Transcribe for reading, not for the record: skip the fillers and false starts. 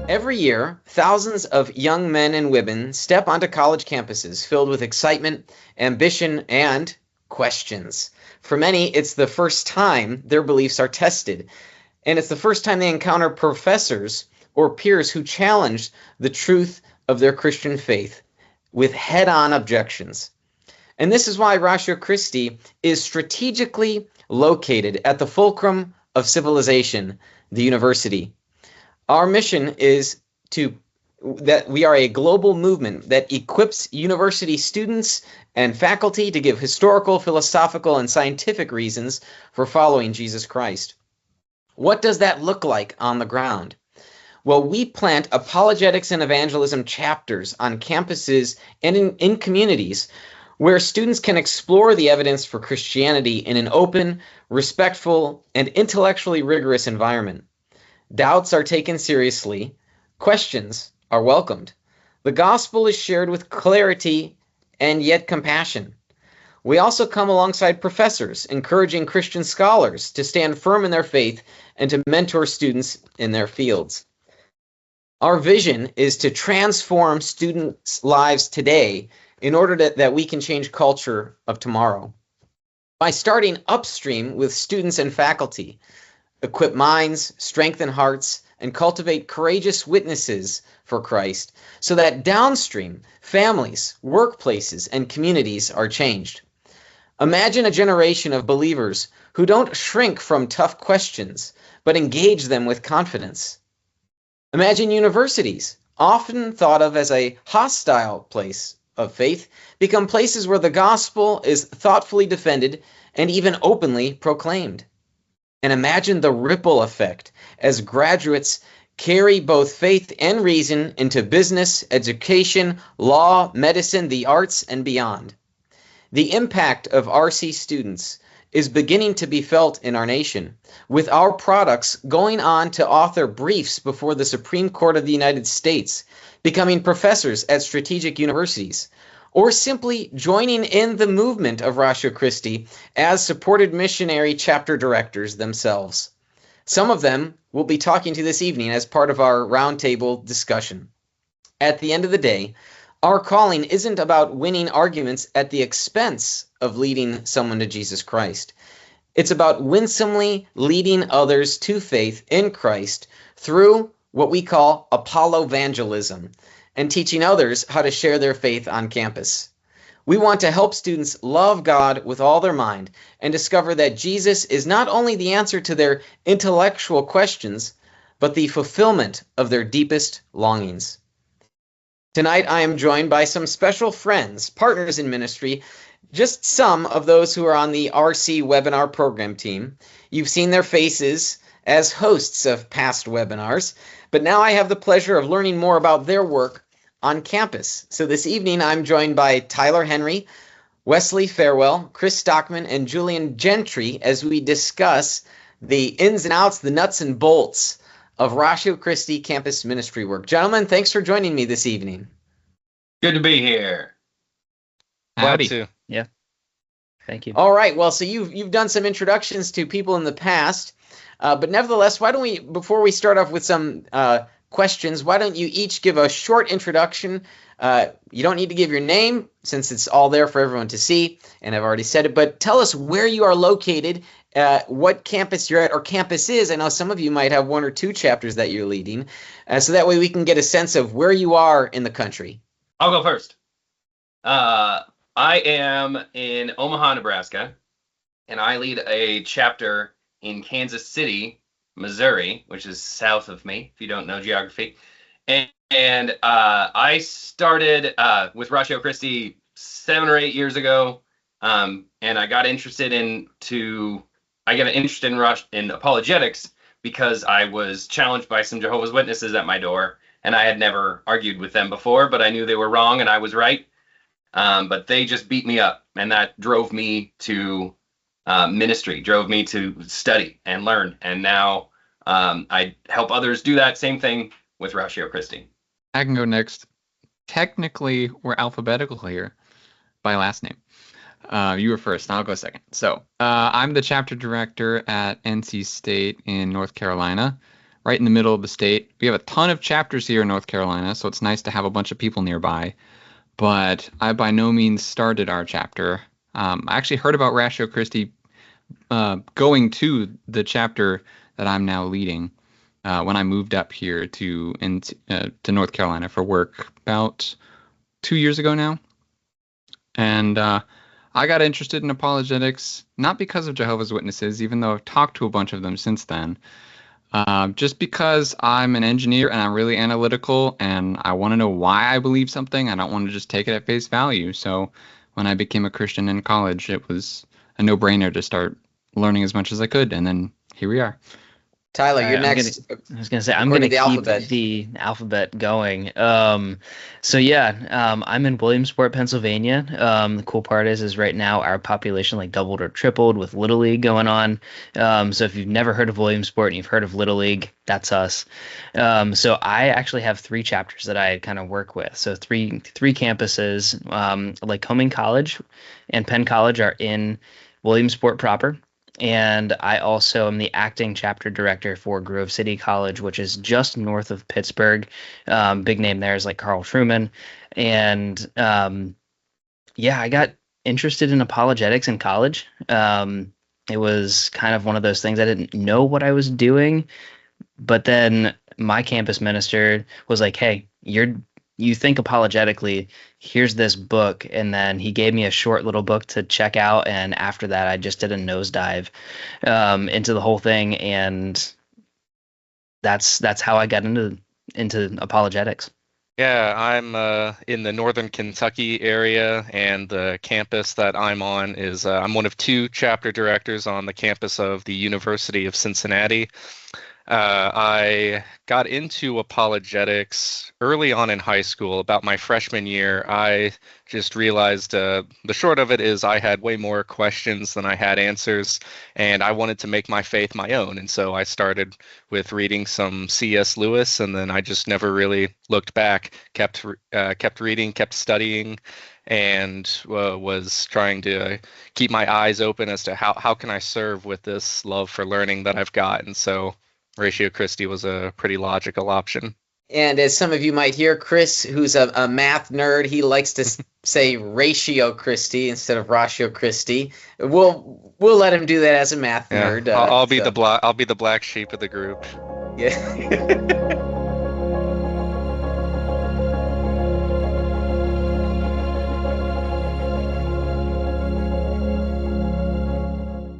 Every year, thousands of young men and women step onto college campuses filled with excitement, ambition, and questions. For many, it's the first time their beliefs are tested, and it's the first time they encounter professors or peers who challenge the truth of their Christian faith with head-on objections. And this is why Ratio Christi is strategically located at the fulcrum of civilization, the university. Our mission is that we are a global movement that equips university students and faculty to give historical, philosophical, and scientific reasons for following Jesus Christ. What does that look like on the ground? Well, we plant apologetics and evangelism chapters on campuses and in communities where students can explore the evidence for Christianity in an open, respectful, and intellectually rigorous environment. Doubts are taken seriously. Questions are welcomed. The gospel is shared with clarity and yet compassion. We also come alongside professors, encouraging Christian scholars to stand firm in their faith and to mentor students in their fields. Our vision is to transform students' lives today in order that we can change culture of tomorrow. By starting upstream with students and faculty, equip minds, strengthen hearts, and cultivate courageous witnesses for Christ, so that downstream families, workplaces, and communities are changed. Imagine a generation of believers who don't shrink from tough questions, but engage them with confidence. Imagine universities, often thought of as a hostile place of faith, become places where the gospel is thoughtfully defended and even openly proclaimed. And imagine the ripple effect as graduates carry both faith and reason into business, education, law, medicine, the arts, and beyond. The impact of RC students is beginning to be felt in our nation, with our products going on to author briefs before the Supreme Court of the United States, becoming professors at strategic universities, or simply joining in the movement of Ratio Christi as supported missionary chapter directors themselves. Some of them we'll be talking to this evening as part of our roundtable discussion. At the end of the day, our calling isn't about winning arguments at the expense of leading someone to Jesus Christ. It's about winsomely leading others to faith in Christ through what we call apollo-evangelism, and teaching others how to share their faith on campus. We want to help students love God with all their mind and discover that Jesus is not only the answer to their intellectual questions, but the fulfillment of their deepest longings. Tonight, I am joined by some special friends, partners in ministry, just some of those who are on the RC webinar program team. You've seen their faces as hosts of past webinars, but now I have the pleasure of learning more about their work on campus. So this evening, I'm joined by Tyler Henry, Wesley Farewell, Chris Stockman, and Julian Gentry as we discuss the ins and outs, the nuts and bolts of Ratio Christi campus ministry work. Gentlemen, thanks for joining me this evening. Good to be here. Howdy. Glad to. Yeah. Thank you. All right. Well, so you've done some introductions to people in the past, but nevertheless, why don't we, before we start off with some questions, why don't you each give a short introduction? You don't need to give your name since it's all there for everyone to see, and I've already said it, but tell us where you are located, what campus you're at, or campus is. I know some of you might have one or two chapters that you're leading, so that way we can get a sense of where you are in the country. I'll go first. I am in Omaha, Nebraska, and I lead a chapter in Kansas City, Missouri, which is south of me, if you don't know geography. And I started with Ratio Christi 7 or 8 years ago, and I got interested in apologetics because I was challenged by some Jehovah's Witnesses at my door, and I had never argued with them before, but I knew they were wrong and I was right. But they just beat me up, and that drove me to ministry, drove me to study and learn. And now I help others do that same thing with Ratio Christi. I can go next. Technically, we're alphabetical here by last name. You were first, and I'll go second. So I'm the chapter director at NC State in North Carolina. right in the middle of the state. We have a ton of chapters here in North Carolina, so it's nice to have a bunch of people nearby. But I by no means started our chapter. I actually heard about Ratio Christi going to the chapter that I'm now leading when I moved up here to North Carolina for work about 2 years ago now. And I got interested in apologetics, not because of Jehovah's Witnesses, even though I've talked to a bunch of them since then, just because I'm an engineer and I'm really analytical and I want to know why I believe something. I don't want to just take it at face value. So when I became a Christian in college, it was a no-brainer to start learning as much as I could. And then here we are. Tyler, All you're right, next. I was gonna say I'm according gonna to the keep alphabet. the alphabet going. I'm in Williamsport, Pennsylvania. The cool part is right now our population like doubled or tripled with Little League going on. So if you've never heard of Williamsport and you've heard of Little League, that's us. So I actually have 3 chapters that I kind of work with. So three campuses. Lycoming College and Penn College are in Williamsport proper. And I also am the acting chapter director for Grove City College, which is just north of Pittsburgh. Big name there is like Carl Truman. And I got interested in apologetics in college. It was kind of one of those things I didn't know what I was doing. But then my campus minister was like, hey, you think apologetically, here's this book. And then he gave me a short little book to check out. And after that, I just did a nosedive into the whole thing. And that's how I got into apologetics. Yeah, I'm in the northern Kentucky area, and the campus that I'm on is I'm one of 2 chapter directors on the campus of the University of Cincinnati. I got into apologetics early on in high school. About my freshman year, I just realized the short of it is I had way more questions than I had answers, and I wanted to make my faith my own. And so I started with reading some C.S. Lewis, and then I just never really looked back, kept reading, kept studying, and was trying to keep my eyes open as to how can I serve with this love for learning that I've got. And so Ratio Christi was a pretty logical option. And as some of you might hear, Chris, who's a math nerd, he likes to say Ratio Christi instead of Ratio Christi. We'll let him do that as a math nerd. I'll be the black sheep of the group. Yeah.